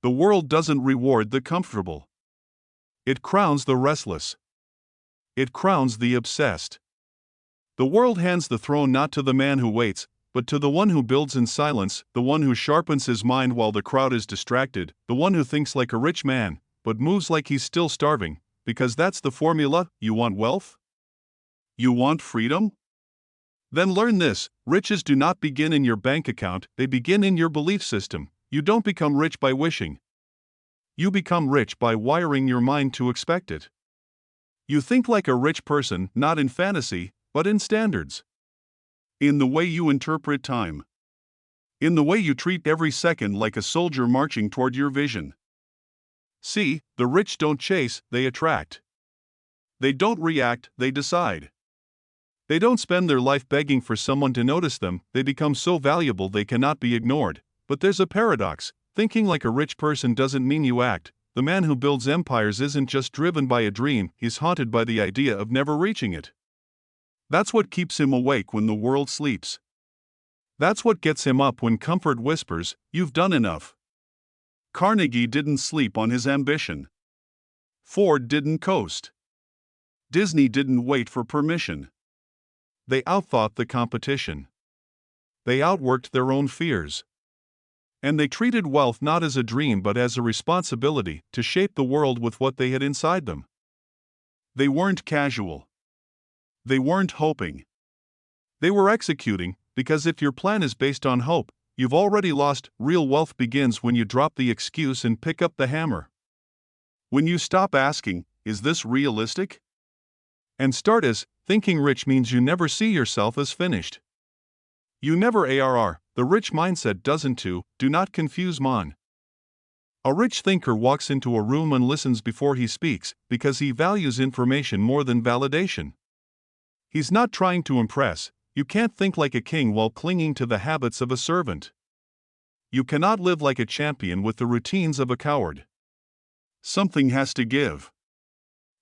The world doesn't reward the comfortable. It crowns the restless. It crowns the obsessed. The world hands the throne not to the man who waits, but to the one who builds in silence, the one who sharpens his mind while the crowd is distracted, the one who thinks like a rich man, but moves like he's still starving, because that's the formula. You want wealth? You want freedom? Then learn this: riches do not begin in your bank account, they begin in your belief system. You don't become rich by wishing. You become rich by wiring your mind to expect it. You think like a rich person, not in fantasy, but in standards. In the way you interpret time. In the way you treat every second like a soldier marching toward your vision. See, the rich don't chase, they attract. They don't react, they decide. They don't spend their life begging for someone to notice them, they become so valuable they cannot be ignored. But there's a paradox: thinking like a rich person doesn't mean you act. The man who builds empires isn't just driven by a dream, he's haunted by the idea of never reaching it. That's what keeps him awake when the world sleeps. That's what gets him up when comfort whispers, "You've done enough." Carnegie didn't sleep on his ambition. Ford didn't coast. Disney didn't wait for permission. They outthought the competition. They outworked their own fears. And they treated wealth not as a dream but as a responsibility to shape the world with what they had inside them. They weren't casual. They weren't hoping. They were executing, because if your plan is based on hope, you've already lost. Real wealth begins when you drop the excuse and pick up the hammer. When you stop asking, "Is this realistic?" and start as, thinking rich means you never see yourself as finished. You never ARR. The rich mindset doesn't too. Do not confuse MON. A rich thinker walks into a room and listens before he speaks, because he values information more than validation. He's not trying to impress. You can't think like a king while clinging to the habits of a servant. You cannot live like a champion with the routines of a coward. Something has to give.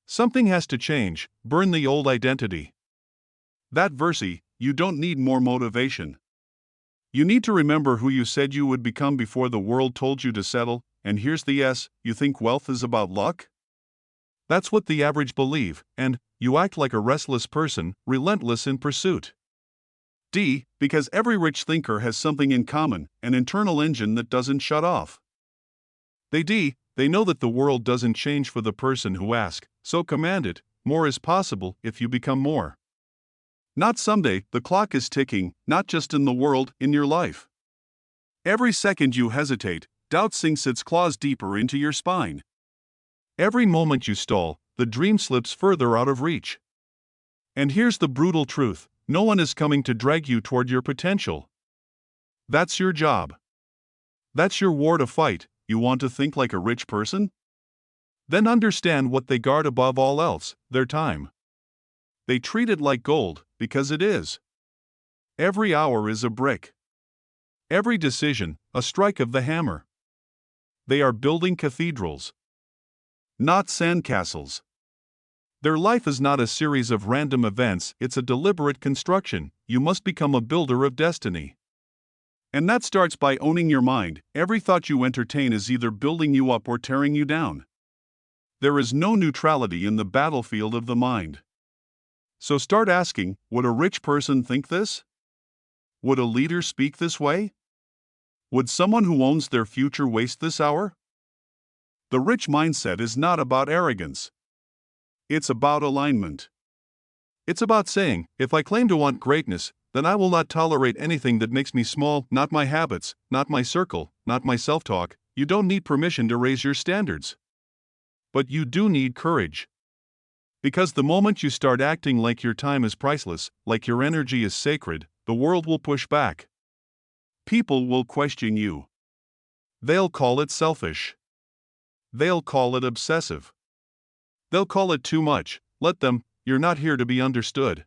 Something has to change. Burn the old identity. That versy, you don't need more motivation. You need to remember who you said you would become before the world told you to settle, and here's the S: you think wealth is about luck? That's what the average believe, and you act like a restless person, relentless in pursuit. D, because every rich thinker has something in common, an internal engine that doesn't shut off. They know that the world doesn't change for the person who asks, so command it. More is possible if you become more. Not someday, the clock is ticking, not just in the world, in your life. Every second you hesitate, doubt sinks its claws deeper into your spine. Every moment you stall, the dream slips further out of reach. And here's the brutal truth: no one is coming to drag you toward your potential. That's your job. That's your war to fight. You want to think like a rich person? Then understand what they guard above all else: their time. They treat it like gold, because it is. Every hour is a brick. Every decision, a strike of the hammer. They are building cathedrals, not sandcastles. Their life is not a series of random events, it's a deliberate construction. You must become a builder of destiny. And that starts by owning your mind. Every thought you entertain is either building you up or tearing you down. There is no neutrality in the battlefield of the mind. So start asking, would a rich person think this? Would a leader speak this way? Would someone who owns their future waste this hour? The rich mindset is not about arrogance. It's about alignment. It's about saying, if I claim to want greatness, then I will not tolerate anything that makes me small, not my habits, not my circle, not my self-talk. You don't need permission to raise your standards. But you do need courage. Because the moment you start acting like your time is priceless, like your energy is sacred, the world will push back. People will question you. They'll call it selfish. They'll call it obsessive. They'll call it too much. Let them. You're not here to be understood.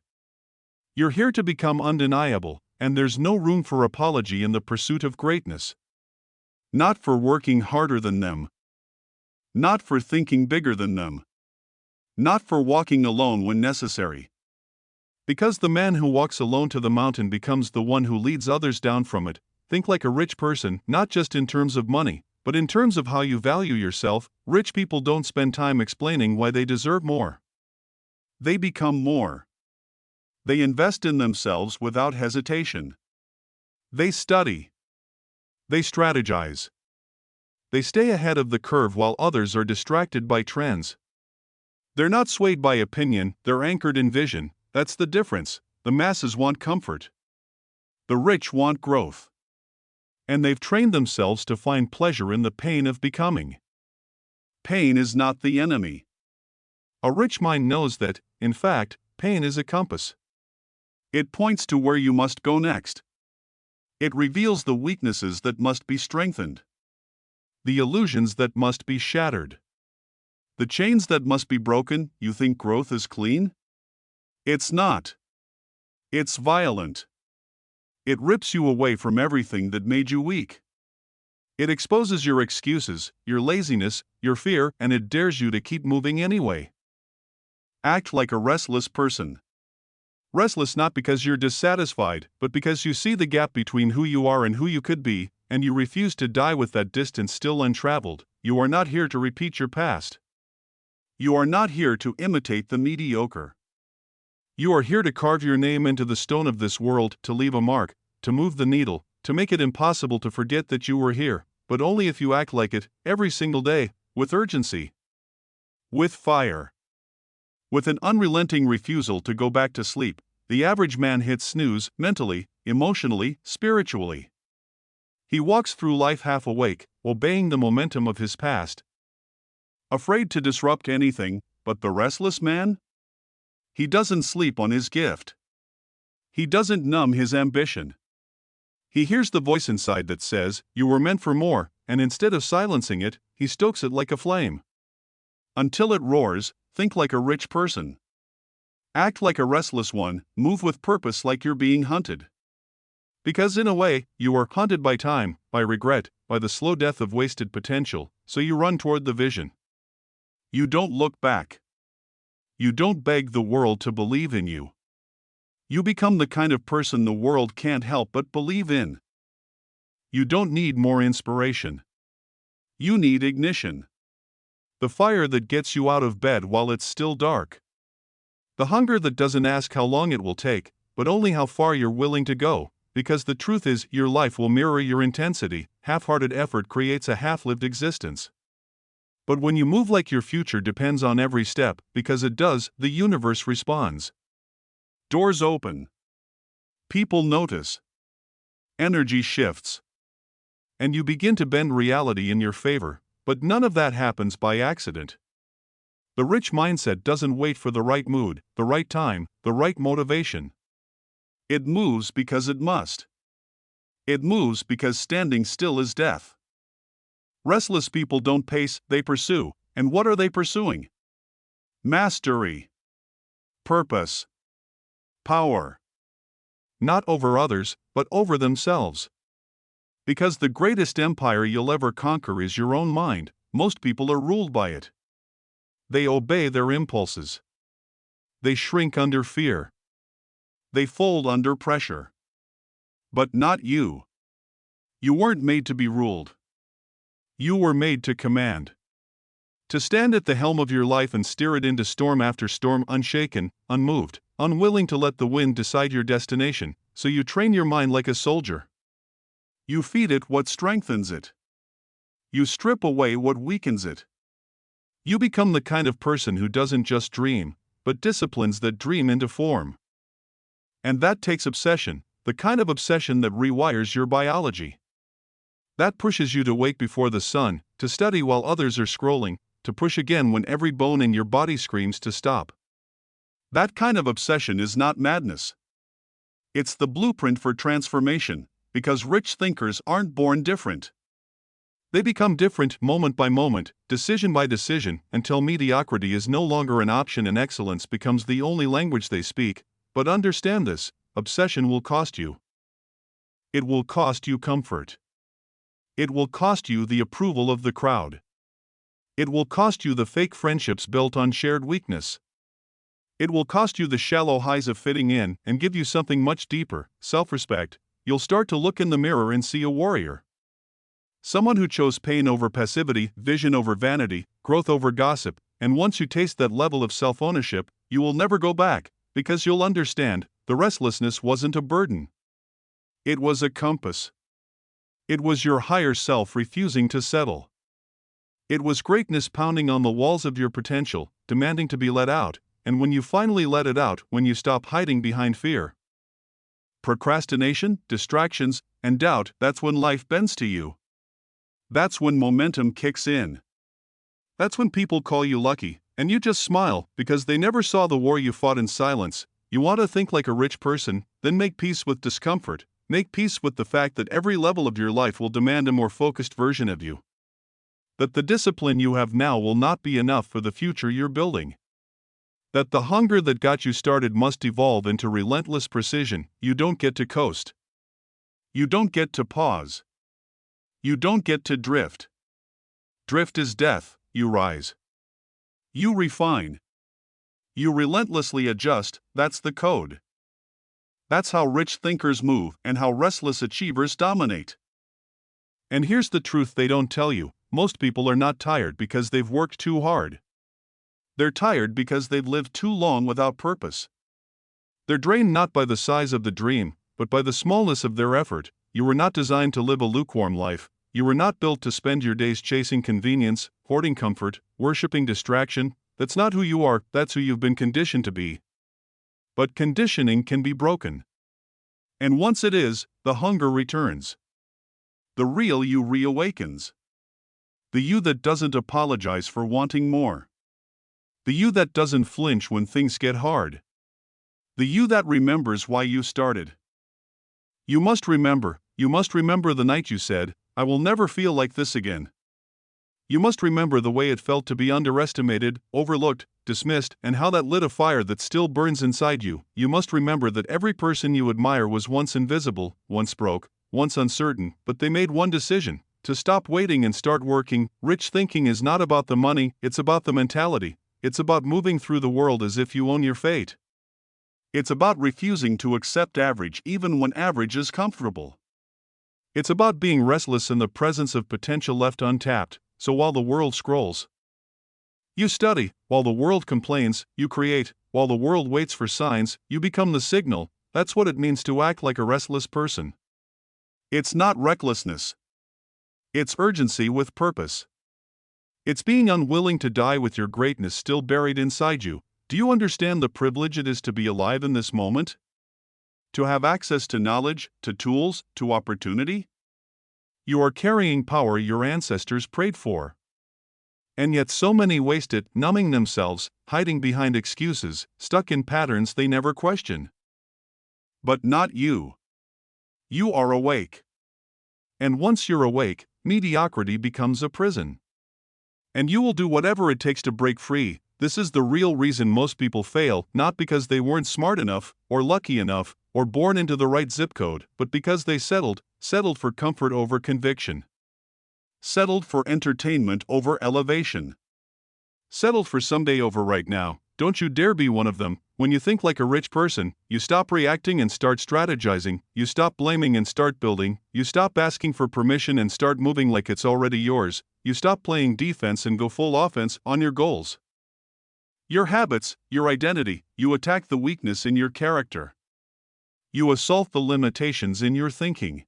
You're here to become undeniable, and there's no room for apology in the pursuit of greatness. Not for working harder than them. Not for thinking bigger than them. Not for walking alone when necessary. Because the man who walks alone to the mountain becomes the one who leads others down from it. Think like a rich person, not just in terms of money, But in terms of how you value yourself, rich people don't spend time explaining why they deserve more. They become more. They invest in themselves without hesitation. They study. They strategize. They stay ahead of the curve while others are distracted by trends. They're not swayed by opinion, they're anchored in vision. That's the difference. The masses want comfort. The rich want growth. And they've trained themselves to find pleasure in the pain of becoming. Pain is not the enemy. A rich mind knows that, in fact, pain is a compass. It points to where you must go next. It reveals the weaknesses that must be strengthened, the illusions that must be shattered, the chains that must be broken. You think growth is clean? It's not. It's violent. It rips you away from everything that made you weak. It exposes your excuses, your laziness, your fear, and it dares you to keep moving anyway. Act like a restless person. Restless not because you're dissatisfied, but because you see the gap between who you are and who you could be, and you refuse to die with that distance still untraveled. You are not here to repeat your past. You are not here to imitate the mediocre. You are here to carve your name into the stone of this world, to leave a mark, to move the needle, to make it impossible to forget that you were here, but only if you act like it, every single day, with urgency. With fire. With an unrelenting refusal to go back to sleep. The average man hits snooze, mentally, emotionally, spiritually. He walks through life half awake, obeying the momentum of his past. Afraid to disrupt anything, but the restless man? He doesn't sleep on his gift. He doesn't numb his ambition. He hears the voice inside that says, "You were meant for more," and instead of silencing it, he stokes it like a flame. Until it roars, think like a rich person. Act like a restless one, move with purpose like you're being hunted. Because in a way, you are hunted by time, by regret, by the slow death of wasted potential, so you run toward the vision. You don't look back. You don't beg the world to believe in you. You become the kind of person the world can't help but believe in. You don't need more inspiration. You need ignition. The fire that gets you out of bed while it's still dark. The hunger that doesn't ask how long it will take, but only how far you're willing to go, because the truth is, your life will mirror your intensity. Half-hearted effort creates a half-lived existence. But when you move like your future depends on every step, because it does, the universe responds. Doors open. People notice. Energy shifts. And you begin to bend reality in your favor, but none of that happens by accident. The rich mindset doesn't wait for the right mood, the right time, the right motivation. It moves because it must. It moves because standing still is death. Restless people don't pace, they pursue. And what are they pursuing? Mastery. Purpose. Power. Not over others, but over themselves. Because the greatest empire you'll ever conquer is your own mind, most people are ruled by it. They obey their impulses. They shrink under fear. They fold under pressure. But not you. You weren't made to be ruled. You were made to command. To stand at the helm of your life and steer it into storm after storm, unshaken, unmoved, unwilling to let the wind decide your destination, so you train your mind like a soldier. You feed it what strengthens it. You strip away what weakens it. You become the kind of person who doesn't just dream, but disciplines that dream into form. And that takes obsession, the kind of obsession that rewires your biology. That pushes you to wake before the sun, to study while others are scrolling, to push again when every bone in your body screams to stop. That kind of obsession is not madness. It's the blueprint for transformation, because rich thinkers aren't born different. They become different moment by moment, decision by decision, until mediocrity is no longer an option and excellence becomes the only language they speak. But understand this, obsession will cost you. It will cost you comfort. It will cost you the approval of the crowd. It will cost you the fake friendships built on shared weakness. It will cost you the shallow highs of fitting in and give you something much deeper, self-respect. You'll start to look in the mirror and see a warrior. Someone who chose pain over passivity, vision over vanity, growth over gossip, and once you taste that level of self-ownership, you will never go back, because you'll understand, the restlessness wasn't a burden. It was a compass. It was your higher self refusing to settle. It was greatness pounding on the walls of your potential, demanding to be let out, and when you finally let it out, when you stop hiding behind fear, procrastination, distractions, and doubt, that's when life bends to you. That's when momentum kicks in. That's when people call you lucky, and you just smile, because they never saw the war you fought in silence. You want to think like a rich person, then make peace with discomfort, make peace with the fact that every level of your life will demand a more focused version of you. That the discipline you have now will not be enough for the future you're building. That the hunger that got you started must evolve into relentless precision. You don't get to coast. You don't get to pause. You don't get to drift. Drift is death. You rise. You refine. You relentlessly adjust. That's the code. That's how rich thinkers move and how restless achievers dominate. And here's the truth they don't tell you: most people are not tired because they've worked too hard. They're tired because they've lived too long without purpose. They're drained not by the size of the dream, but by the smallness of their effort. You were not designed to live a lukewarm life. You were not built to spend your days chasing convenience, hoarding comfort, worshipping distraction. That's not who you are, that's who you've been conditioned to be. But conditioning can be broken. And once it is, the hunger returns. The real you reawakens. The you that doesn't apologize for wanting more. The you that doesn't flinch when things get hard. The you that remembers why you started. You must remember the night you said, "I will never feel like this again." You must remember the way it felt to be underestimated, overlooked, dismissed, and how that lit a fire that still burns inside you. You must remember that every person you admire was once invisible, once broke, once uncertain, but they made one decision: to stop waiting and start working. Rich thinking is not about the money, it's about the mentality. It's about moving through the world as if you own your fate. It's about refusing to accept average even when average is comfortable. It's about being restless in the presence of potential left untapped, so while the world scrolls, you study; while the world complains, you create; while the world waits for signs, you become the signal. That's what it means to act like a restless person. It's not recklessness. It's urgency with purpose. It's being unwilling to die with your greatness still buried inside you. Do you understand the privilege it is to be alive in this moment? To have access to knowledge, to tools, to opportunity? You are carrying power your ancestors prayed for. And yet so many waste it, numbing themselves, hiding behind excuses, stuck in patterns they never question. But not you. You are awake. And once you're awake, mediocrity becomes a prison. And you will do whatever it takes to break free. This is the real reason most people fail, not because they weren't smart enough, or lucky enough, or born into the right zip code, but because they settled for comfort over conviction. Settled for entertainment over elevation. Settled for someday over right now. Don't you dare be one of them. When you think like a rich person, you stop reacting and start strategizing, you stop blaming and start building, you stop asking for permission and start moving like it's already yours, you stop playing defense and go full offense on your goals. Your habits, your identity, you attack the weakness in your character. You assault the limitations in your thinking.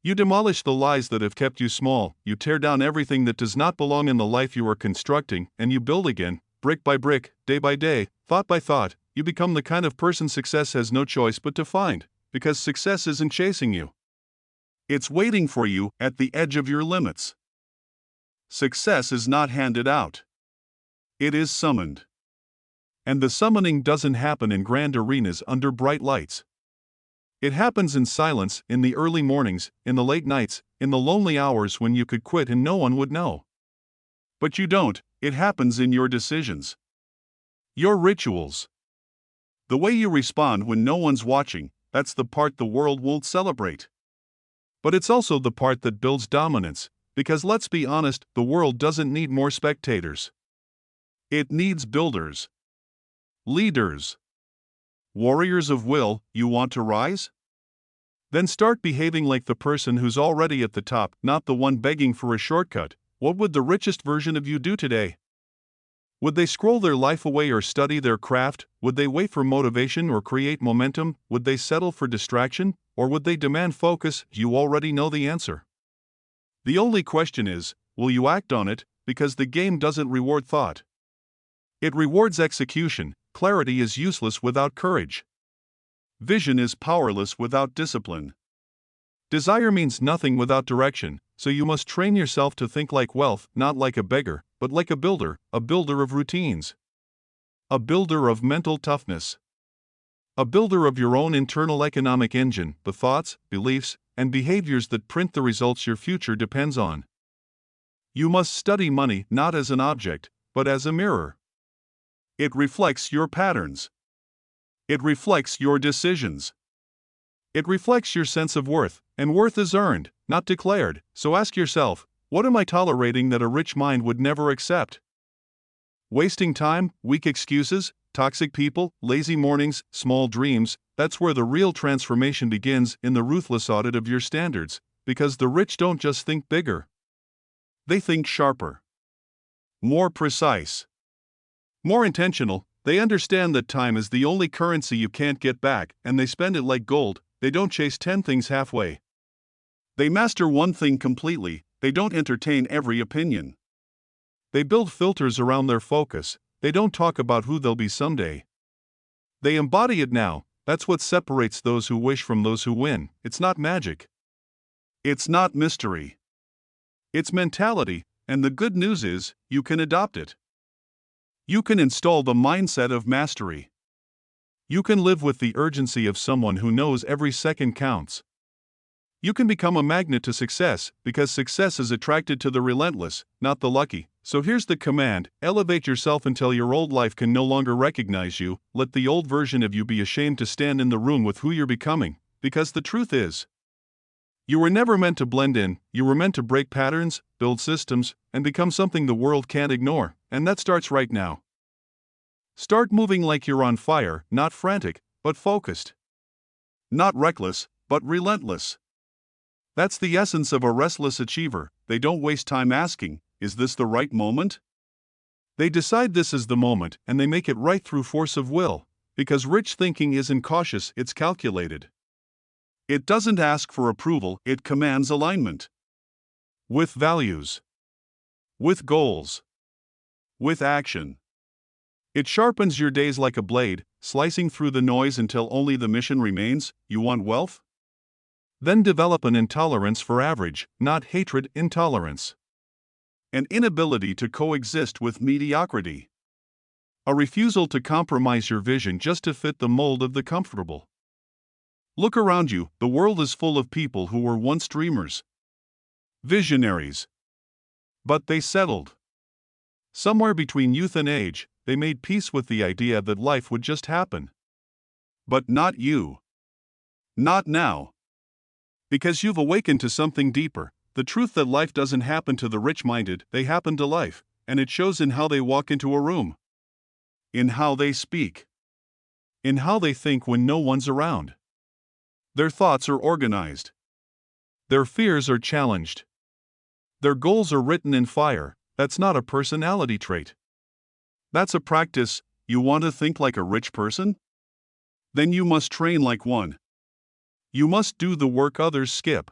You demolish the lies that have kept you small, you tear down everything that does not belong in the life you are constructing, and you build again, brick by brick, day by day, thought by thought. You become the kind of person success has no choice but to find, because success isn't chasing you. It's waiting for you at the edge of your limits. Success is not handed out. It is summoned. And the summoning doesn't happen in grand arenas under bright lights. It happens in silence, in the early mornings, in the late nights, in the lonely hours when you could quit and no one would know. But you don't. It happens in your decisions. Your rituals. The way you respond when no one's watching, that's the part the world won't celebrate. But it's also the part that builds dominance, because let's be honest, the world doesn't need more spectators. It needs builders. Leaders. Warriors of will. You want to rise? Then start behaving like the person who's already at the top, not the one begging for a shortcut. What would the richest version of you do today? Would they scroll their life away or study their craft? Would they wait for motivation or create momentum? Would they settle for distraction? Or would they demand focus? You already know the answer. The only question is, will you act on it? Because the game doesn't reward thought. It rewards execution. Clarity is useless without courage. Vision is powerless without discipline. Desire means nothing without direction, so you must train yourself to think like wealth, not like a beggar, but like a builder of routines. A builder of mental toughness. A builder of your own internal economic engine, the thoughts, beliefs, and behaviors that print the results your future depends on. You must study money not as an object, but as a mirror. It reflects your patterns. It reflects your decisions. It reflects your sense of worth, and worth is earned, not declared. So ask yourself, what am I tolerating that a rich mind would never accept? Wasting time, weak excuses, toxic people, lazy mornings, small dreams. That's where the real transformation begins, in the ruthless audit of your standards, because the rich don't just think bigger. They think sharper. More precise. More intentional. They understand that time is the only currency you can't get back, and they spend it like gold. They don't chase 10 things halfway. They master one thing completely. They don't entertain every opinion. They build filters around their focus. They don't talk about who they'll be someday. They embody it now. That's what separates those who wish from those who win. It's not magic. It's not mystery. It's mentality, and the good news is, you can adopt it. You can install the mindset of mastery. You can live with the urgency of someone who knows every second counts. You can become a magnet to success, because success is attracted to the relentless, not the lucky. So here's the command: elevate yourself until your old life can no longer recognize you. Let the old version of you be ashamed to stand in the room with who you're becoming, because the truth is, you were never meant to blend in. You were meant to break patterns, build systems, and become something the world can't ignore, and that starts right now. Start moving like you're on fire, not frantic, but focused. Not reckless, but relentless. That's the essence of a restless achiever. They don't waste time asking, is this the right moment? They decide this is the moment, and they make it right through force of will, because rich thinking isn't cautious, it's calculated. It doesn't ask for approval, it commands alignment. With values. With goals. With action. It sharpens your days like a blade, slicing through the noise until only the mission remains. You want wealth? Then develop an intolerance for average, not hatred, intolerance. An inability to coexist with mediocrity. A refusal to compromise your vision just to fit the mold of the comfortable. Look around you, the world is full of people who were once dreamers. Visionaries. But they settled. Somewhere between youth and age, they made peace with the idea that life would just happen. But not you. Not now. Because you've awakened to something deeper, the truth that life doesn't happen to the rich-minded, they happen to life, and it shows in how they walk into a room. In how they speak. In how they think when no one's around. Their thoughts are organized. Their fears are challenged. Their goals are written in fire. That's not a personality trait. That's a practice. You want to think like a rich person? Then you must train like one. You must do the work others skip.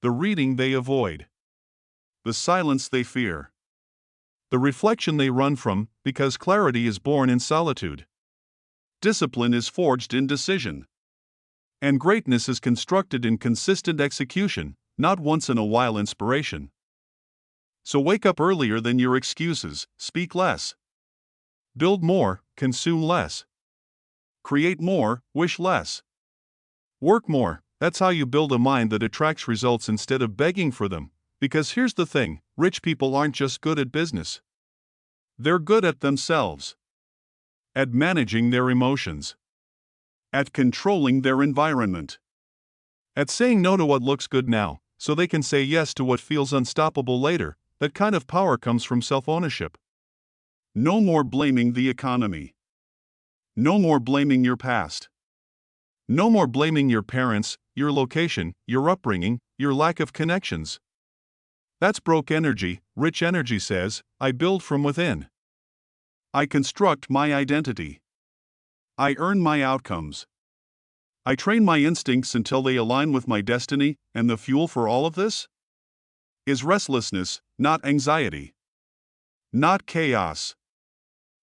The reading they avoid. The silence they fear. The reflection they run from, because clarity is born in solitude. Discipline is forged in decision. And greatness is constructed in consistent execution, not once-in-a-while inspiration. So wake up earlier than your excuses, speak less. Build more, consume less. Create more, wish less. Work more. That's how you build a mind that attracts results instead of begging for them. Because here's the thing, rich people aren't just good at business. They're good at themselves. At managing their emotions. At controlling their environment. At saying no to what looks good now, so they can say yes to what feels unstoppable later. That kind of power comes from self-ownership. No more blaming the economy. No more blaming your past. No more blaming your parents, your location, your upbringing, your lack of connections. That's broke energy. Rich energy says, I build from within. I construct my identity. I earn my outcomes. I train my instincts until they align with my destiny, and the fuel for all of this is restlessness, not anxiety. Not chaos.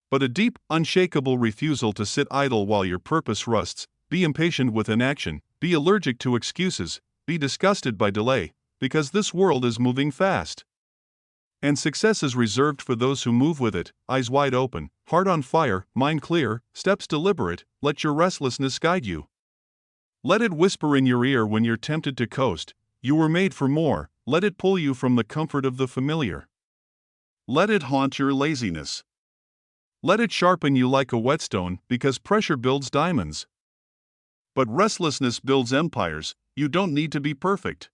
But a deep, unshakable refusal to sit idle while your purpose rusts. Be impatient with inaction, be allergic to excuses, be disgusted by delay, because this world is moving fast. And success is reserved for those who move with it, eyes wide open, heart on fire, mind clear, steps deliberate. Let your restlessness guide you. Let it whisper in your ear when you're tempted to coast. You were made for more. Let it pull you from the comfort of the familiar. Let it haunt your laziness. Let it sharpen you like a whetstone, because pressure builds diamonds. But restlessness builds empires. You don't need to be perfect.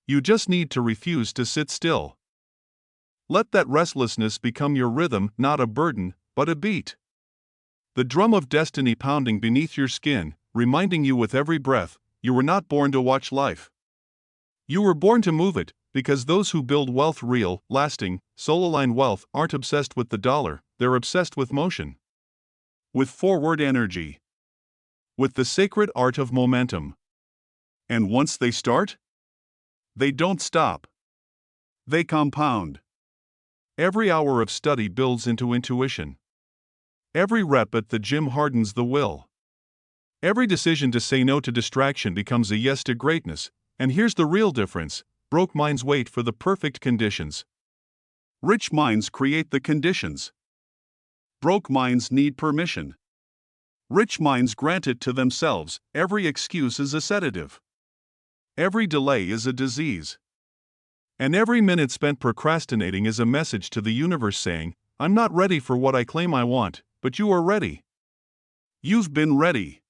You just need to refuse to sit still. Let that restlessness become your rhythm, not a burden, but a beat. The drum of destiny pounding beneath your skin, reminding you with every breath, you were not born to watch life. You were born to move it, because those who build wealth real, lasting, soul-aligned wealth aren't obsessed with the dollar, they're obsessed with motion. With forward energy. With the sacred art of momentum. And once they start, they don't stop. They compound. Every hour of study builds into intuition. Every rep at the gym hardens the will. Every decision to say no to distraction becomes a yes to greatness. And here's the real difference: broke minds wait for the perfect conditions. Rich minds create the conditions. Broke minds need permission. Rich minds grant it to themselves. Every excuse is a sedative. Every delay is a disease. And every minute spent procrastinating is a message to the universe saying, I'm not ready for what I claim I want, but you are ready. You've been ready.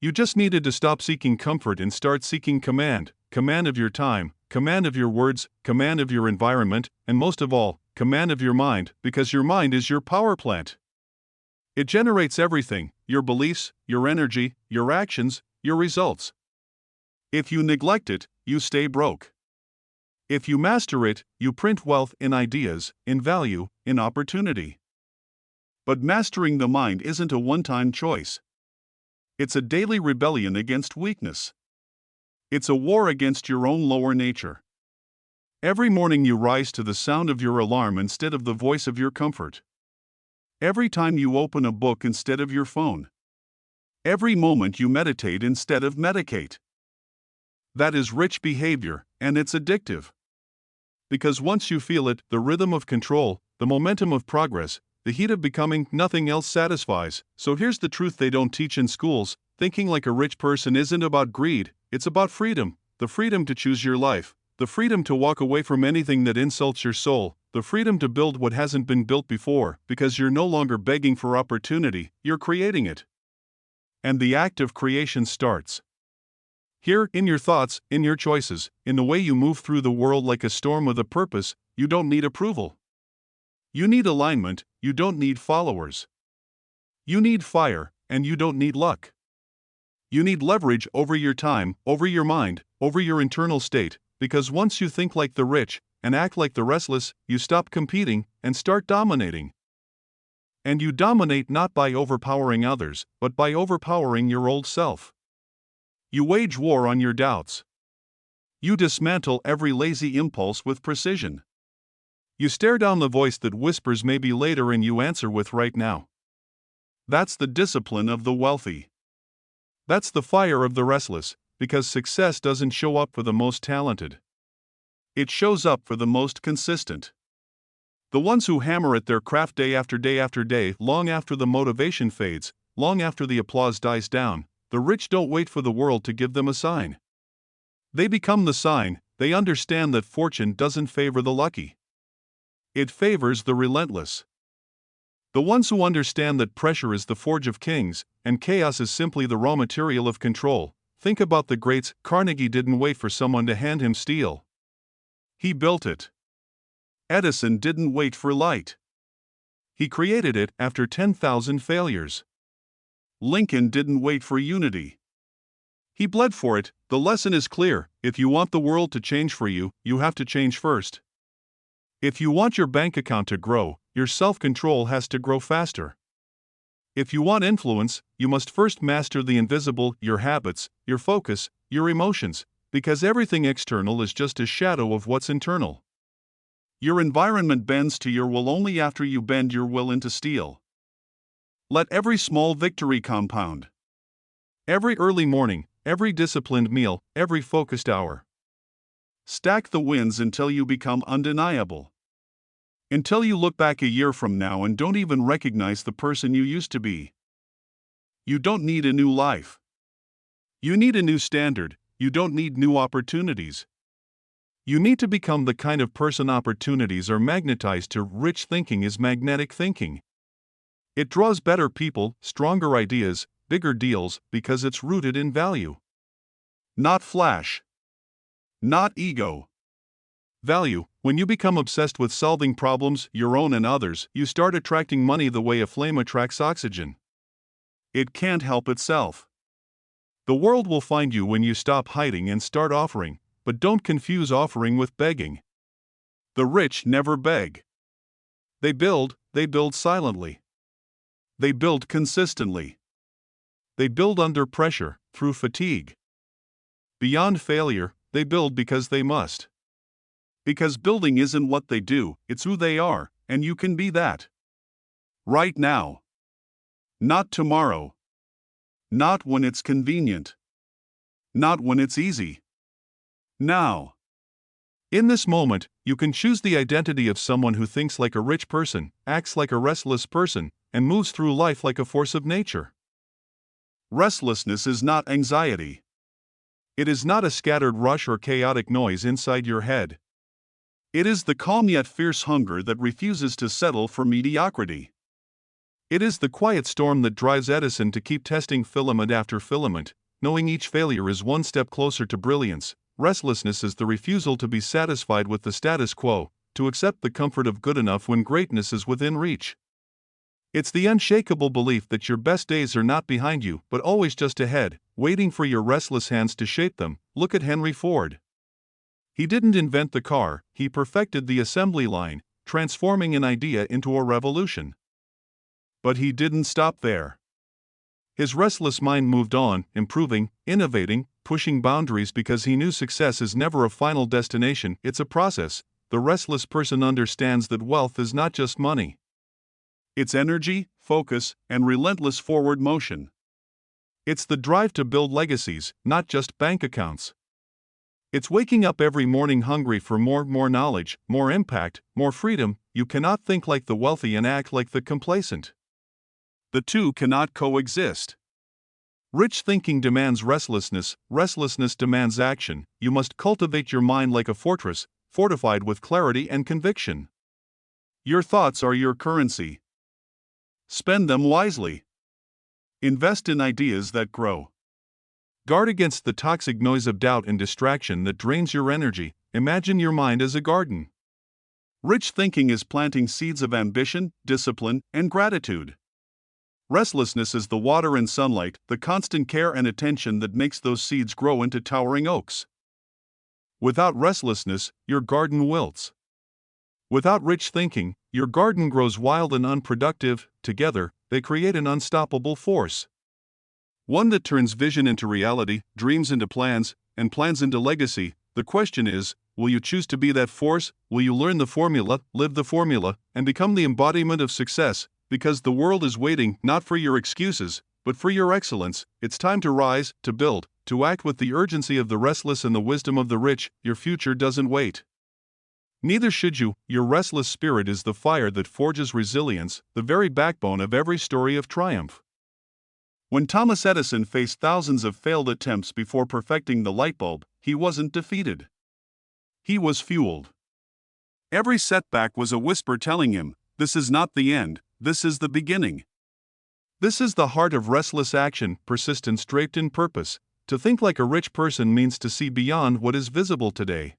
You just needed to stop seeking comfort and start seeking command. Command of your time, command of your words, command of your environment, and most of all, command of your mind, because your mind is your power plant. It generates everything: your beliefs, your energy, your actions, your results. If you neglect it, you stay broke. If you master it, you print wealth in ideas, in value, in opportunity. But mastering the mind isn't a one-time choice. It's a daily rebellion against weakness. It's a war against your own lower nature. Every morning you rise to the sound of your alarm instead of the voice of your comfort. Every time you open a book instead of your phone. Every moment you meditate instead of medicate. That is rich behavior, and it's addictive. Because once you feel it, the rhythm of control, the momentum of progress, the heat of becoming, nothing else satisfies. So here's the truth they don't teach in schools: thinking like a rich person isn't about greed, it's about freedom. The freedom to choose your life, the freedom to walk away from anything that insults your soul, the freedom to build what hasn't been built before, because you're no longer begging for opportunity, you're creating it. And the act of creation starts here, in your thoughts, in your choices, in the way you move through the world like a storm with a purpose. You don't need approval. You need alignment, you don't need followers. You need fire, and you don't need luck. You need leverage over your time, over your mind, over your internal state, because once you think like the rich, and act like the restless, you stop competing, and start dominating. And you dominate not by overpowering others, but by overpowering your old self. You wage war on your doubts. You dismantle every lazy impulse with precision. You stare down the voice that whispers maybe later and you answer with right now. That's the discipline of the wealthy. That's the fire of the restless, because success doesn't show up for the most talented. It shows up for the most consistent. The ones who hammer at their craft day after day after day, long after the motivation fades, long after the applause dies down. The rich don't wait for the world to give them a sign. They become the sign. They understand that fortune doesn't favor the lucky. It favors the relentless. The ones who understand that pressure is the forge of kings, and chaos is simply the raw material of control. Think about the greats. Carnegie didn't wait for someone to hand him steel. He built it. Edison didn't wait for light. He created it after 10,000 failures. Lincoln didn't wait for unity. He bled for it. The lesson is clear: if you want the world to change for you, you have to change first. If you want your bank account to grow, your self-control has to grow faster. If you want influence, you must first master the invisible, your habits, your focus, your emotions, because everything external is just a shadow of what's internal. Your environment bends to your will only after you bend your will into steel. Let every small victory compound. Every early morning, every disciplined meal, every focused hour. Stack the wins until you become undeniable. Until you look back a year from now and don't even recognize the person you used to be. You don't need a new life. You need a new standard. You don't need new opportunities. You need to become the kind of person opportunities are magnetized to. Rich thinking is magnetic thinking. It draws better people, stronger ideas, bigger deals, because it's rooted in value. Not flash. Not ego. Value. When you become obsessed with solving problems, your own and others, you start attracting money the way a flame attracts oxygen. It can't help itself. The world will find you when you stop hiding and start offering, but don't confuse offering with begging. The rich never beg. They build silently. They build consistently. They build under pressure, through fatigue. Beyond failure, they build because they must. Because building isn't what they do, it's who they are, and you can be that. Right now. Not tomorrow. Not when it's convenient. Not when it's easy. Now. In this moment, you can choose the identity of someone who thinks like a rich person, acts like a restless person, and moves through life like a force of nature. Restlessness is not anxiety. It is not a scattered rush or chaotic noise inside your head. It is the calm yet fierce hunger that refuses to settle for mediocrity. It is the quiet storm that drives Edison to keep testing filament after filament, knowing each failure is one step closer to brilliance. Restlessness is the refusal to be satisfied with the status quo, to accept the comfort of good enough when greatness is within reach. It's the unshakable belief that your best days are not behind you, but always just ahead, waiting for your restless hands to shape them. Look at Henry Ford. He didn't invent the car, he perfected the assembly line, transforming an idea into a revolution. But he didn't stop there. His restless mind moved on, improving, innovating, pushing boundaries because he knew success is never a final destination, it's a process. The restless person understands that wealth is not just money. It's energy, focus, and relentless forward motion. It's the drive to build legacies, not just bank accounts. It's waking up every morning hungry for more knowledge, more impact, more freedom. You cannot think like the wealthy and act like the complacent. The two cannot coexist. Rich thinking demands restlessness, restlessness demands action. You must cultivate your mind like a fortress, fortified with clarity and conviction. Your thoughts are your currency. Spend them wisely. Invest in ideas that grow. Guard against the toxic noise of doubt and distraction that drains your energy. Imagine your mind as a garden. Rich thinking is planting seeds of ambition, discipline, and gratitude. Restlessness is the water and sunlight, the constant care and attention that makes those seeds grow into towering oaks. Without restlessness, your garden wilts. Without rich thinking, your garden grows wild and unproductive. Together, they create an unstoppable force. One that turns vision into reality, dreams into plans, and plans into legacy. The question is, will you choose to be that force? Will you learn the formula, live the formula, and become the embodiment of success? Because the world is waiting, not for your excuses, but for your excellence. It's time to rise, to build, to act with the urgency of the restless and the wisdom of the rich. Your future doesn't wait. Neither should you. Your restless spirit is the fire that forges resilience, the very backbone of every story of triumph. When Thomas Edison faced thousands of failed attempts before perfecting the light bulb, he wasn't defeated. He was fueled. Every setback was a whisper telling him, this is not the end, this is the beginning. This is the heart of restless action, persistence draped in purpose. To think like a rich person means to see beyond what is visible today.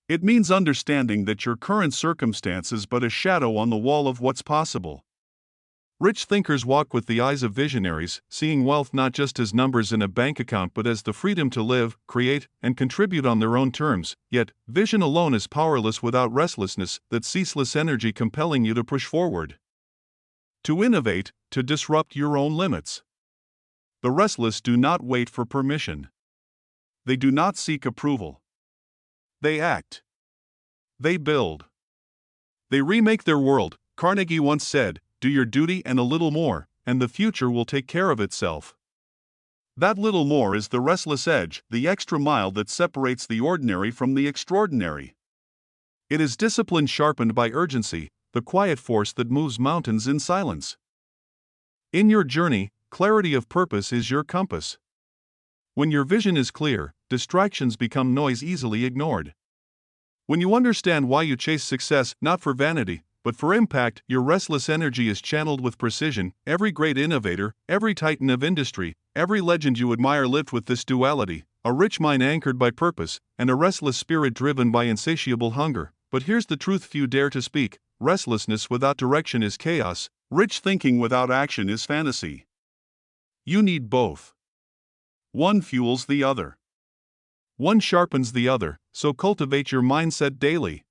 It means understanding that your current circumstance is but a shadow on the wall of what's possible. Rich thinkers walk with the eyes of visionaries, seeing wealth not just as numbers in a bank account but as the freedom to live, create, and contribute on their own terms. Yet, vision alone is powerless without restlessness, that ceaseless energy compelling you to push forward, to innovate, to disrupt your own limits. The restless do not wait for permission. They do not seek approval. They act. They build. They remake their world. Carnegie once said, "Do your duty and a little more, and the future will take care of itself." That little more is the restless edge, the extra mile that separates the ordinary from the extraordinary. It is discipline sharpened by urgency, the quiet force that moves mountains in silence. In your journey, clarity of purpose is your compass. When your vision is clear, distractions become noise easily ignored. When you understand why you chase success, not for vanity, but for impact, your restless energy is channeled with precision. Every great innovator, every titan of industry, every legend you admire lived with this duality: a rich mind anchored by purpose, and a restless spirit driven by insatiable hunger. But here's the truth few dare to speak: restlessness without direction is chaos, rich thinking without action is fantasy. You need both. One fuels the other. One sharpens the other, so cultivate your mindset daily.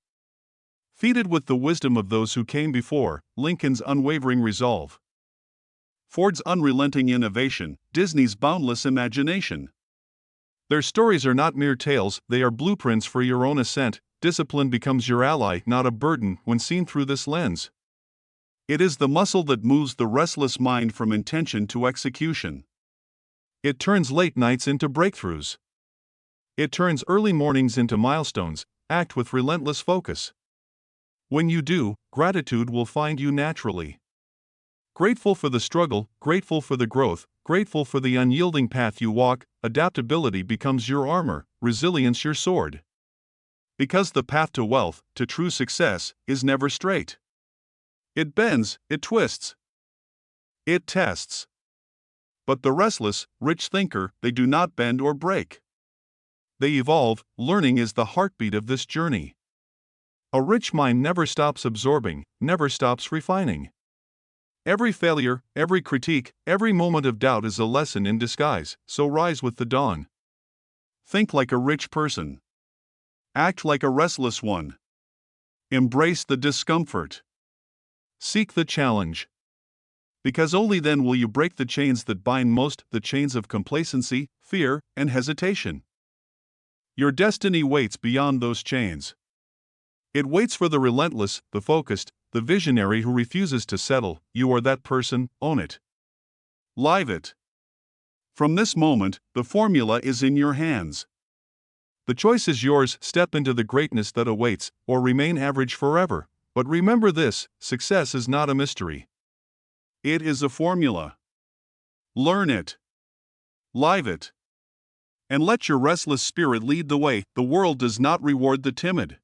Feed it with the wisdom of those who came before, Lincoln's unwavering resolve, Ford's unrelenting innovation, Disney's boundless imagination. Their stories are not mere tales, they are blueprints for your own ascent. Discipline becomes your ally, not a burden, when seen through this lens. It is the muscle that moves the restless mind from intention to execution. It turns late nights into breakthroughs. It turns early mornings into milestones. Act with relentless focus. When you do, gratitude will find you naturally. Grateful for the struggle, grateful for the growth, grateful for the unyielding path you walk. Adaptability becomes your armor, resilience your sword. Because the path to wealth, to true success, is never straight. It bends, it twists, it tests. But the restless, rich thinker, they do not bend or break. They evolve. Learning is the heartbeat of this journey. A rich mind never stops absorbing, never stops refining. Every failure, every critique, every moment of doubt is a lesson in disguise, so rise with the dawn. Think like a rich person. Act like a restless one. Embrace the discomfort. Seek the challenge. Because only then will you break the chains that bind most, the chains of complacency, fear, and hesitation. Your destiny waits beyond those chains. It waits for the relentless, the focused, the visionary who refuses to settle. You are that person, own it. Live it. From this moment, the formula is in your hands. The choice is yours: step into the greatness that awaits, or remain average forever. But remember this: success is not a mystery. It is a formula. Learn it. Live it. And let your restless spirit lead the way. The world does not reward the timid.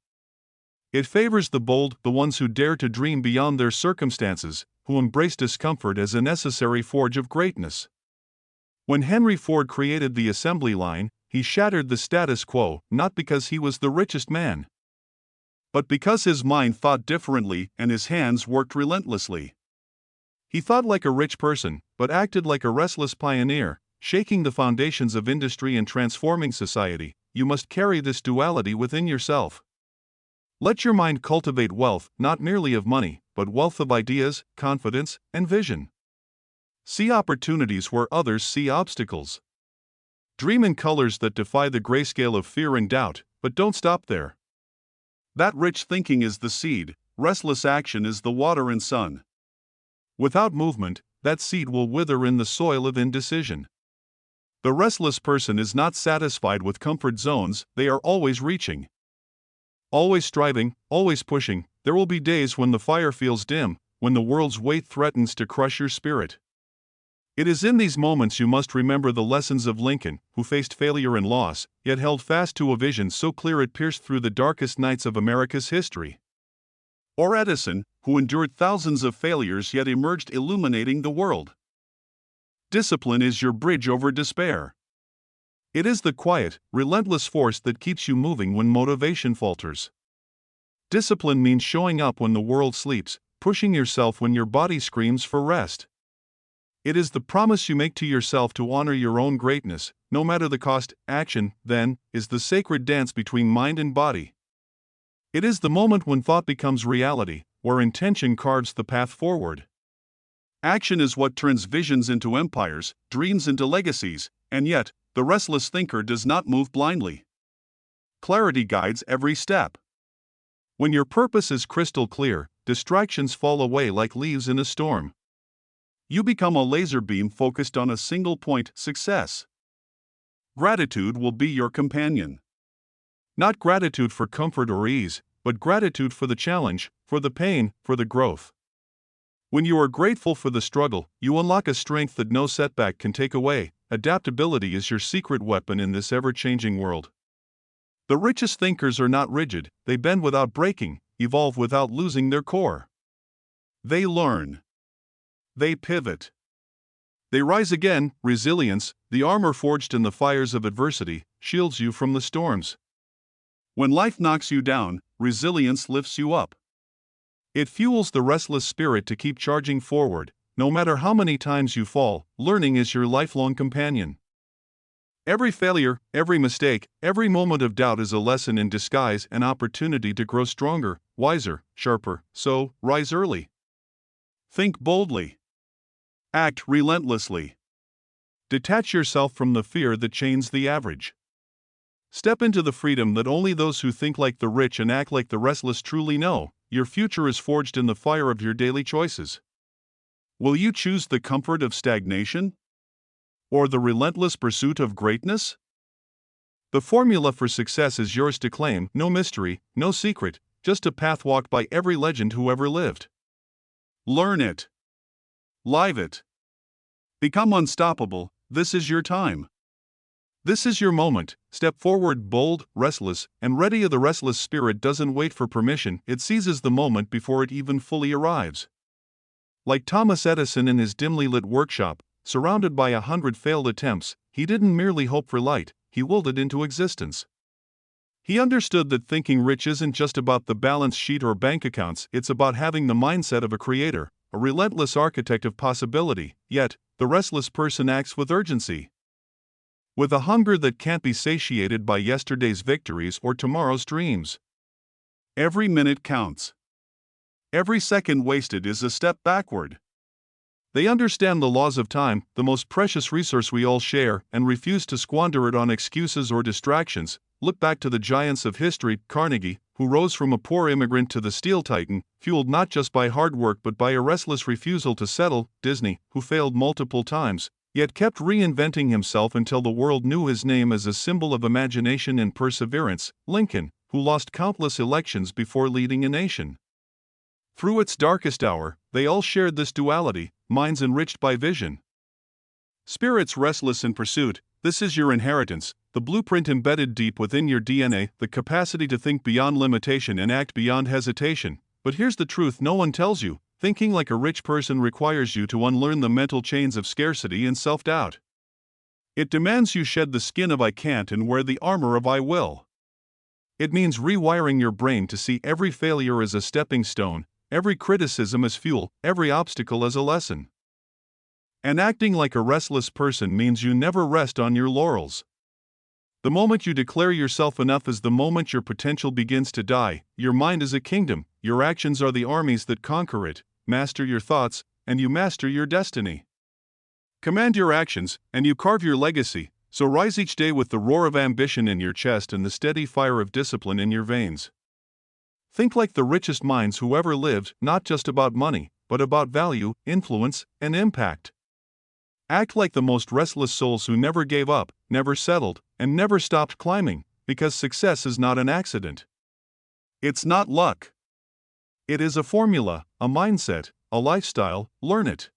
It favors the bold, the ones who dare to dream beyond their circumstances, who embrace discomfort as a necessary forge of greatness. When Henry Ford created the assembly line, he shattered the status quo, not because he was the richest man, but because his mind thought differently and his hands worked relentlessly. He thought like a rich person, but acted like a restless pioneer, shaking the foundations of industry and transforming society. You must carry this duality within yourself. Let your mind cultivate wealth, not merely of money, but wealth of ideas, confidence, and vision. See opportunities where others see obstacles. Dream in colors that defy the grayscale of fear and doubt, but don't stop there. That rich thinking is the seed, restless action is the water and sun. Without movement, that seed will wither in the soil of indecision. The restless person is not satisfied with comfort zones, they are always reaching. Always striving, always pushing. There will be days when the fire feels dim, when the world's weight threatens to crush your spirit. It is in these moments you must remember the lessons of Lincoln, who faced failure and loss, yet held fast to a vision so clear it pierced through the darkest nights of America's history. Or Edison, who endured thousands of failures yet emerged illuminating the world. Discipline is your bridge over despair. It is the quiet, relentless force that keeps you moving when motivation falters. Discipline means showing up when the world sleeps, pushing yourself when your body screams for rest. It is the promise you make to yourself to honor your own greatness, no matter the cost. Action, then, is the sacred dance between mind and body. It is the moment when thought becomes reality, where intention carves the path forward. Action is what turns visions into empires, dreams into legacies, and yet, the restless thinker does not move blindly. Clarity guides every step. When your purpose is crystal clear, distractions fall away like leaves in a storm. You become a laser beam focused on a single point: success. Gratitude will be your companion. Not gratitude for comfort or ease, but gratitude for the challenge, for the pain, for the growth. When you are grateful for the struggle, you unlock a strength that no setback can take away. Adaptability is your secret weapon in this ever-changing world. The richest thinkers are not rigid, they bend without breaking, evolve without losing their core. They learn. They pivot. They rise again. Resilience, the armor forged in the fires of adversity, shields you from the storms. When life knocks you down, resilience lifts you up. It fuels the restless spirit to keep charging forward. No matter how many times you fall, learning is your lifelong companion. Every failure, every mistake, every moment of doubt is a lesson in disguise, an opportunity to grow stronger, wiser, sharper. So, rise early. Think boldly. Act relentlessly. Detach yourself from the fear that chains the average. Step into the freedom that only those who think like the rich and act like the restless truly know. Your future is forged in the fire of your daily choices. Will you choose the comfort of stagnation? Or the relentless pursuit of greatness? The formula for success is yours to claim. No mystery, no secret, just a path walked by every legend who ever lived. Learn it. Live it. Become unstoppable. This is your time. This is your moment. Step forward, bold, restless, and ready. The restless spirit doesn't wait for permission, it seizes the moment before it even fully arrives. Like Thomas Edison in his dimly lit workshop, surrounded by 100 failed attempts, he didn't merely hope for light, he willed it into existence. He understood that thinking rich isn't just about the balance sheet or bank accounts, it's about having the mindset of a creator, a relentless architect of possibility. Yet, the restless person acts with urgency. With a hunger that can't be satiated by yesterday's victories or tomorrow's dreams. Every minute counts. Every second wasted is a step backward. They understand the laws of time, the most precious resource we all share, and refuse to squander it on excuses or distractions. Look back to the giants of history. Carnegie, who rose from a poor immigrant to the steel titan, fueled not just by hard work but by a restless refusal to settle. Disney, who failed multiple times, yet kept reinventing himself until the world knew his name as a symbol of imagination and perseverance. Lincoln, who lost countless elections before leading a nation. Through its darkest hour, they all shared this duality: minds enriched by vision. Spirits restless in pursuit. This is your inheritance, the blueprint embedded deep within your DNA, the capacity to think beyond limitation and act beyond hesitation. But here's the truth no one tells you: thinking like a rich person requires you to unlearn the mental chains of scarcity and self-doubt. It demands you shed the skin of I can't and wear the armor of I will. It means rewiring your brain to see every failure as a stepping stone, every criticism as fuel, every obstacle as a lesson. And acting like a restless person means you never rest on your laurels. The moment you declare yourself enough is the moment your potential begins to die. Your mind is a kingdom, your actions are the armies that conquer it. Master your thoughts, and you master your destiny. Command your actions, and you carve your legacy. So rise each day with the roar of ambition in your chest and the steady fire of discipline in your veins. Think like the richest minds who ever lived, not just about money, but about value, influence, and impact. Act like the most restless souls who never gave up, never settled, and never stopped climbing, because success is not an accident. It's not luck. It is a formula, a mindset, a lifestyle. Learn it.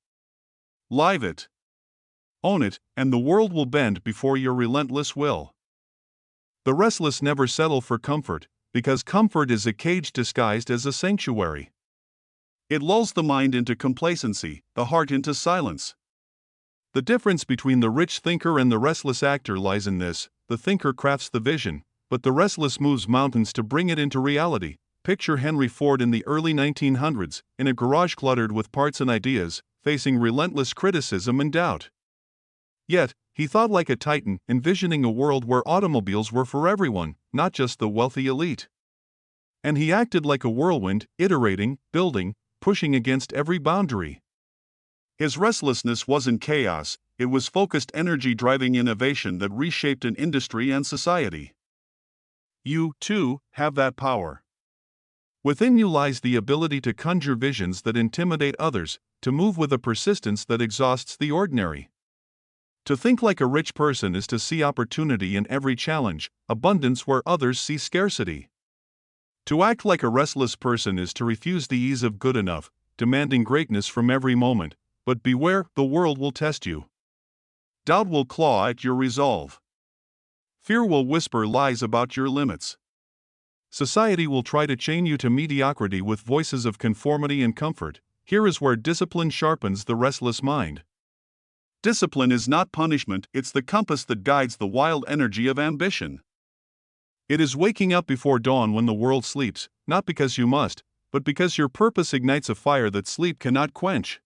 Live it. Own it, and the world will bend before your relentless will. The restless never settle for comfort, because comfort is a cage disguised as a sanctuary. It lulls the mind into complacency, the heart into silence. The difference between the rich thinker and the restless actor lies in this: the thinker crafts the vision, but the restless moves mountains to bring it into reality. Picture Henry Ford in the early 1900s, in a garage cluttered with parts and ideas, facing relentless criticism and doubt. Yet, he thought like a titan, envisioning a world where automobiles were for everyone, not just the wealthy elite. And he acted like a whirlwind, iterating, building, pushing against every boundary. His restlessness wasn't chaos, it was focused energy driving innovation that reshaped an industry and society. You, too, have that power. Within you lies the ability to conjure visions that intimidate others, to move with a persistence that exhausts the ordinary. To think like a rich person is to see opportunity in every challenge, abundance where others see scarcity. To act like a restless person is to refuse the ease of good enough, demanding greatness from every moment, but beware, the world will test you. Doubt will claw at your resolve. Fear will whisper lies about your limits. Society will try to chain you to mediocrity with voices of conformity and comfort. Here is where discipline sharpens the restless mind. Discipline is not punishment, it's the compass that guides the wild energy of ambition. It is waking up before dawn when the world sleeps, not because you must, but because your purpose ignites a fire that sleep cannot quench.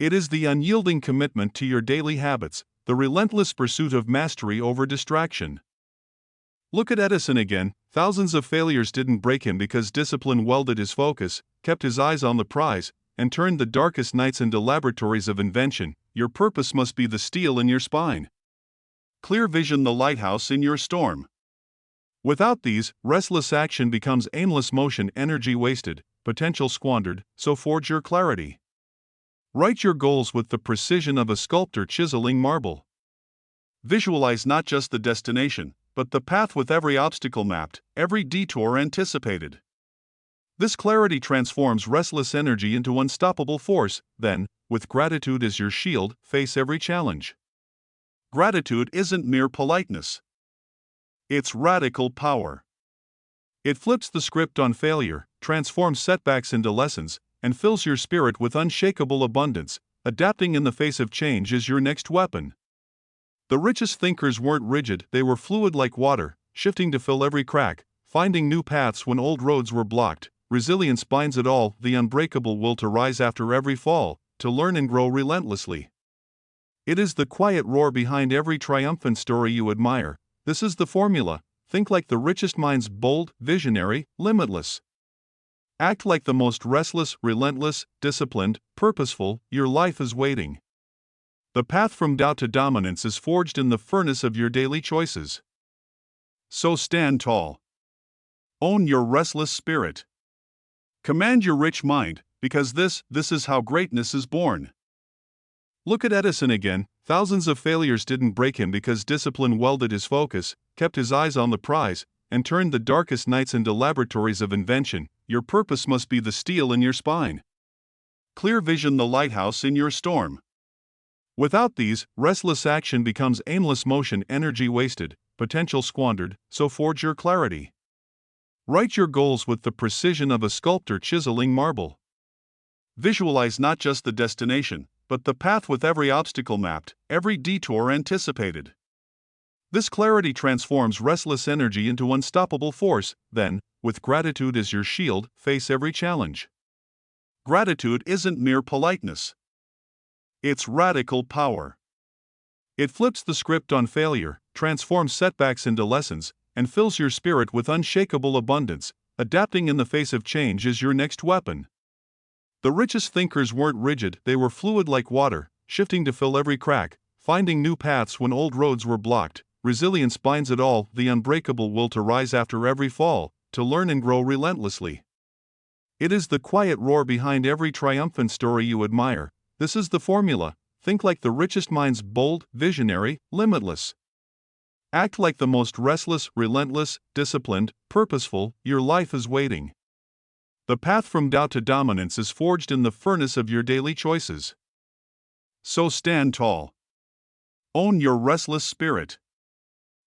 It is the unyielding commitment to your daily habits, the relentless pursuit of mastery over distraction. Look at Edison again. Thousands of failures didn't break him because discipline welded his focus, kept his eyes on the prize, and turned the darkest nights into laboratories of invention. Your purpose must be the steel in your spine. Clear vision, the lighthouse in your storm. Without these, restless action becomes aimless motion, energy wasted, potential squandered, so forge your clarity. Write your goals with the precision of a sculptor chiseling marble. Visualize not just the destination, but the path with every obstacle mapped, every detour anticipated. This clarity transforms restless energy into unstoppable force. Then, with gratitude as your shield, face every challenge. Gratitude isn't mere politeness. It's radical power. It flips the script on failure, transforms setbacks into lessons, and fills your spirit with unshakable abundance. Adapting in the face of change is your next weapon. The richest thinkers weren't rigid, they were fluid like water, shifting to fill every crack, finding new paths when old roads were blocked. Resilience binds it all, the unbreakable will to rise after every fall, to learn and grow relentlessly. It is the quiet roar behind every triumphant story you admire. This is the formula. Think like the richest minds, bold, visionary, limitless. Act like the most restless, relentless, disciplined, purposeful. Your life is waiting. The path from doubt to dominance is forged in the furnace of your daily choices. So stand tall. Own your restless spirit. Command your rich mind, because this is how greatness is born. Look at Edison again. Thousands of failures didn't break him because discipline welded his focus, kept his eyes on the prize, and turned the darkest nights into laboratories of invention. Your purpose must be the steel in your spine. Clear vision, the lighthouse in your storm. Without these, restless action becomes aimless motion, energy wasted, potential squandered, so forge your clarity. Write your goals with the precision of a sculptor chiseling marble. Visualize not just the destination, but the path with every obstacle mapped, every detour anticipated. This clarity transforms restless energy into unstoppable force. Then, with gratitude as your shield, face every challenge. Gratitude isn't mere politeness. It's radical power. It flips the script on failure, transforms setbacks into lessons, and fills your spirit with unshakable abundance. Adapting in the face of change is your next weapon. The richest thinkers weren't rigid, they were fluid like water, shifting to fill every crack, finding new paths when old roads were blocked. Resilience binds it all, the unbreakable will to rise after every fall, to learn and grow relentlessly. It is the quiet roar behind every triumphant story you admire. This is the formula. Think like the richest minds, bold, visionary, limitless. Act like the most restless, relentless, disciplined, purposeful. Your life is waiting. The path from doubt to dominance is forged in the furnace of your daily choices. So stand tall. Own your restless spirit.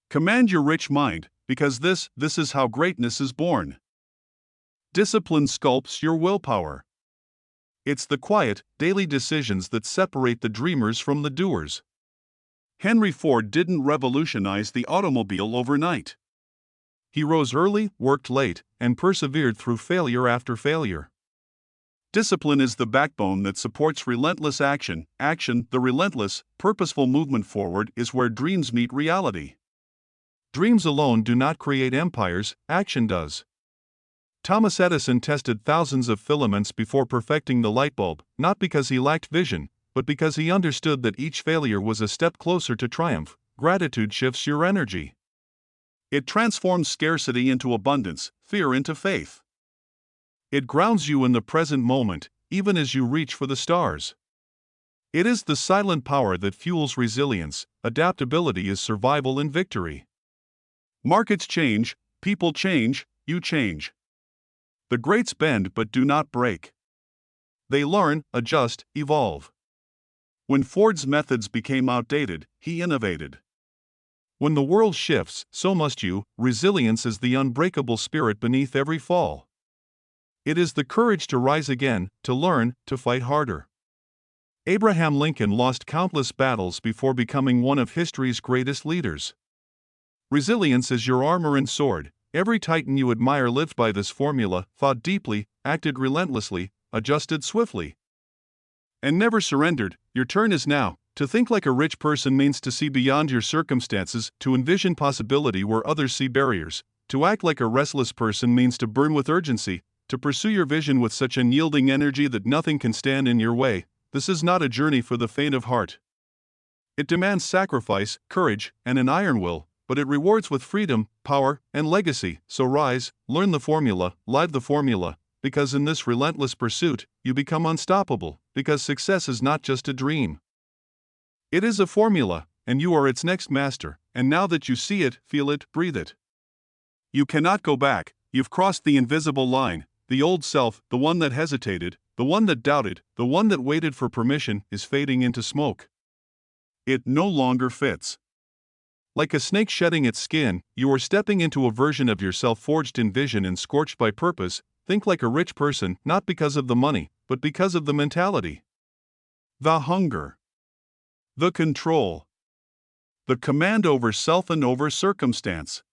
Command your rich mind, because this is how greatness is born. Discipline sculpts your willpower. It's the quiet, daily decisions that separate the dreamers from the doers. Henry Ford didn't revolutionize the automobile overnight. He rose early, worked late, and persevered through failure after failure. Discipline is the backbone that supports relentless action. Action, the relentless, purposeful movement forward, is where dreams meet reality. Dreams alone do not create empires, action does. Thomas Edison tested thousands of filaments before perfecting the light bulb, not because he lacked vision, but because he understood that each failure was a step closer to triumph. Gratitude shifts your energy. It transforms scarcity into abundance, fear into faith. It grounds you in the present moment, even as you reach for the stars. It is the silent power that fuels resilience. Adaptability is survival in victory. Markets change, people change, you change. The greats bend but do not break. They learn, adjust, evolve. When Ford's methods became outdated, he innovated. When the world shifts, so must you. Resilience is the unbreakable spirit beneath every fall. It is the courage to rise again, to learn, to fight harder. Abraham Lincoln lost countless battles before becoming one of history's greatest leaders. Resilience is your armor and sword. Every titan you admire lived by this formula, fought deeply, acted relentlessly, adjusted swiftly, and never surrendered. Your turn is now. To think like a rich person means to see beyond your circumstances, to envision possibility where others see barriers. To act like a restless person means to burn with urgency, to pursue your vision with such unyielding energy that nothing can stand in your way. This is not a journey for the faint of heart. It demands sacrifice, courage, and an iron will, but it rewards with freedom, power, and legacy. So rise, learn the formula, live the formula, because in this relentless pursuit, you become unstoppable, because success is not just a dream. It is a formula, and you are its next master, and now that you see it, feel it, breathe it. You cannot go back. You've crossed the invisible line. The old self, the one that hesitated, the one that doubted, the one that waited for permission, is fading into smoke. It no longer fits. Like a snake shedding its skin, you are stepping into a version of yourself forged in vision and scorched by purpose. Think like a rich person, not because of the money, but because of the mentality. The hunger. The control. The command over self and over circumstance.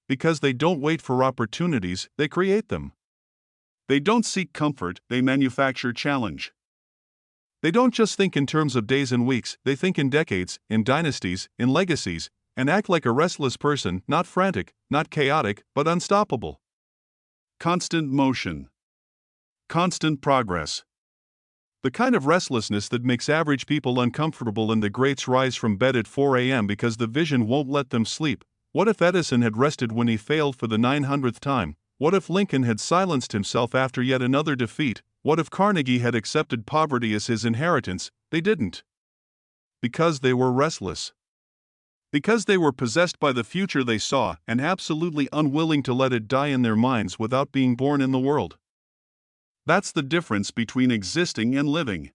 Because they don't wait for opportunities, they create them. They don't seek comfort, they manufacture challenge. They don't just think in terms of days and weeks, they think in decades, in dynasties, in legacies, and act like a restless person, not frantic, not chaotic, but unstoppable. Constant motion. Constant progress. The kind of restlessness that makes average people uncomfortable, and the greats rise from bed at 4 a.m. because the vision won't let them sleep. What if Edison had rested when he failed for the 900th time? What if Lincoln had silenced himself after yet another defeat? What if Carnegie had accepted poverty as his inheritance? They didn't. Because they were restless. Because they were possessed by the future they saw, and absolutely unwilling to let it die in their minds without being born in the world. That's the difference between existing and living.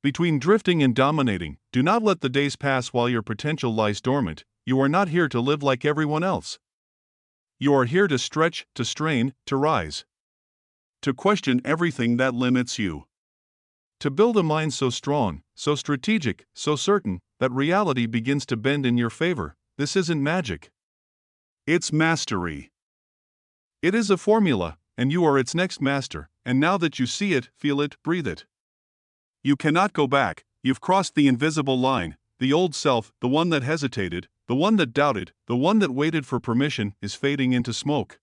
Between drifting and dominating. Do not let the days pass while your potential lies dormant. You are not here to live like everyone else. You are here to stretch, to strain, to rise. To question everything that limits you. To build a mind so strong, so strategic, so certain, that reality begins to bend in your favor. This isn't magic. It's mastery. It is a formula, and you are its next master, and now that you see it, feel it, breathe it. You cannot go back. You've crossed the invisible line. The old self, the one that hesitated, the one that doubted, the one that waited for permission, is fading into smoke.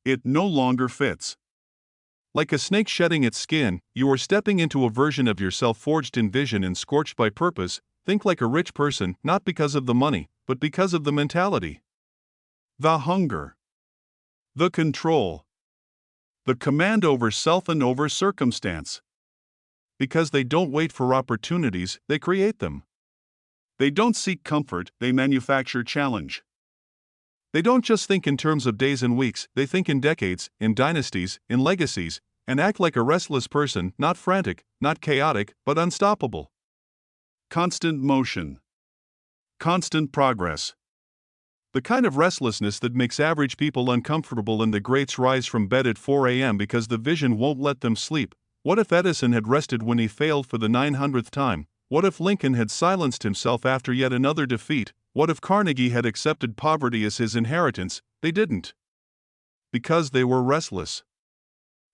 It no longer fits. Like a snake shedding its skin, you are stepping into a version of yourself forged in vision and scorched by purpose. Think like a rich person, not because of the money, but because of the mentality. The hunger. The control. The command over self and over circumstance. Because they don't wait for opportunities, they create them. They don't seek comfort, they manufacture challenge. They don't just think in terms of days and weeks, they think in decades, in dynasties, in legacies, and act like a restless person, not frantic, not chaotic, but unstoppable. Constant motion. Constant progress. The kind of restlessness that makes average people uncomfortable, and the greats rise from bed at 4 a.m. because the vision won't let them sleep. What if Edison had rested when he failed for the 900th time? What if Lincoln had silenced himself after yet another defeat? What if Carnegie had accepted poverty as his inheritance? They didn't. Because they were restless.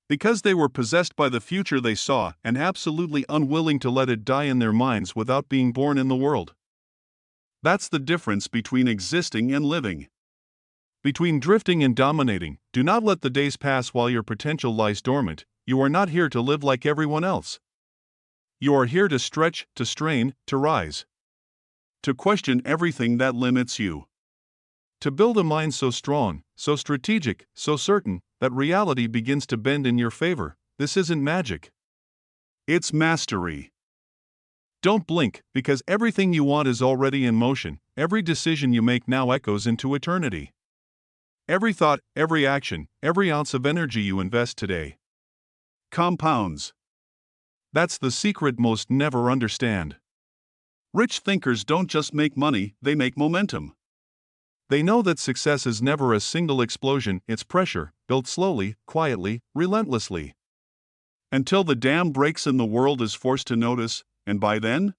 Because they were possessed by the future they saw and absolutely unwilling to let it die in their minds without being born in the world. That's the difference between existing and living. Between drifting and dominating. Do not let the days pass while your potential lies dormant. You are not here to live like everyone else. You are here to stretch, to strain, to rise. To question everything that limits you. To build a mind so strong, so strategic, so certain, that reality begins to bend in your favor. This isn't magic. It's mastery. Don't blink, because everything you want is already in motion. Every decision you make now echoes into eternity. Every thought, every action, every ounce of energy you invest today compounds. That's the secret most never understand. Rich thinkers don't just make money, they make momentum. They know that success is never a single explosion, it's pressure, built slowly, quietly, relentlessly. Until the dam breaks and the world is forced to notice, and by then?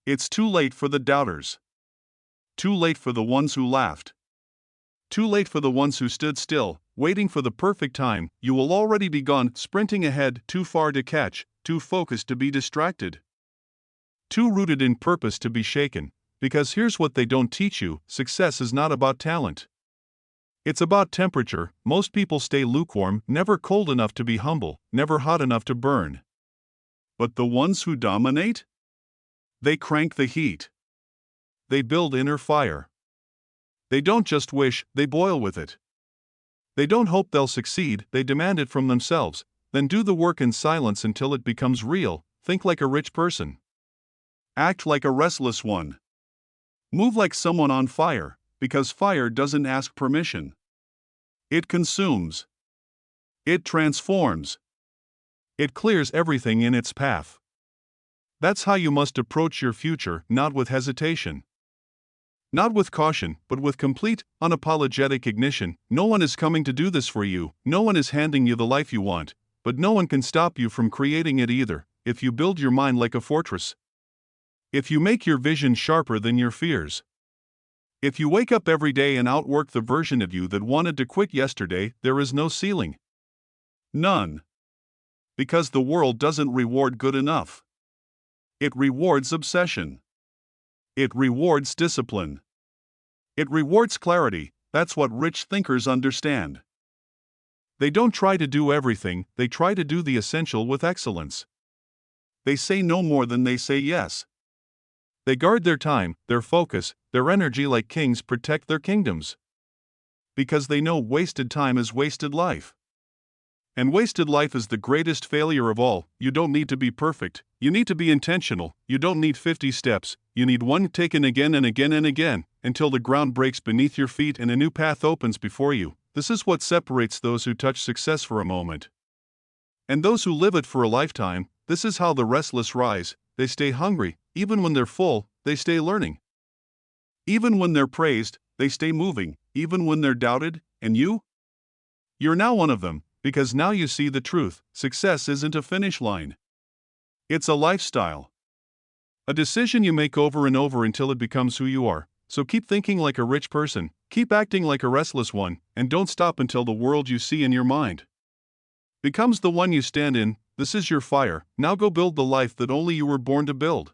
It's too late for the doubters. Too late for the ones who laughed. Too late for the ones who stood still, waiting for the perfect time. You will already be gone, sprinting ahead, too far to catch, too focused to be distracted. Too rooted in purpose to be shaken. Because here's what they don't teach you: success is not about talent. It's about temperature. Most people stay lukewarm, never cold enough to be humble, never hot enough to burn. But the ones who dominate? They crank the heat. They build inner fire. They don't just wish, they boil with it. They don't hope they'll succeed, they demand it from themselves, then do the work in silence until it becomes real. Think like a rich person. Act like a restless one. Move like someone on fire, because fire doesn't ask permission. It consumes. It transforms. It clears everything in its path. That's how you must approach your future, not with hesitation. Not with caution, but with complete, unapologetic ignition. No one is coming to do this for you, no one is handing you the life you want, but no one can stop you from creating it either, if you build your mind like a fortress. If you make your vision sharper than your fears. If you wake up every day and outwork the version of you that wanted to quit yesterday, there is no ceiling. None. Because the world doesn't reward good enough. It rewards obsession. It rewards discipline. It rewards clarity. That's what rich thinkers understand. They don't try to do everything, they try to do the essential with excellence. They say no more than they say yes. They guard their time, their focus, their energy like kings protect their kingdoms. Because they know wasted time is wasted life. And wasted life is the greatest failure of all. You don't need to be perfect, you need to be intentional. You don't need 50 steps, you need one taken again and again and again, until the ground breaks beneath your feet and a new path opens before you. This is what separates those who touch success for a moment and those who live it for a lifetime. This is how the restless rise. They stay hungry, even when they're full, they stay learning. Even when they're praised, they stay moving, even when they're doubted, and you? You're now one of them, because now you see the truth. Success isn't a finish line. It's a lifestyle. A decision you make over and over until it becomes who you are. So keep thinking like a rich person, keep acting like a restless one, and don't stop until the world you see in your mind becomes the one you stand in. This is your fire. Now go build the life that only you were born to build.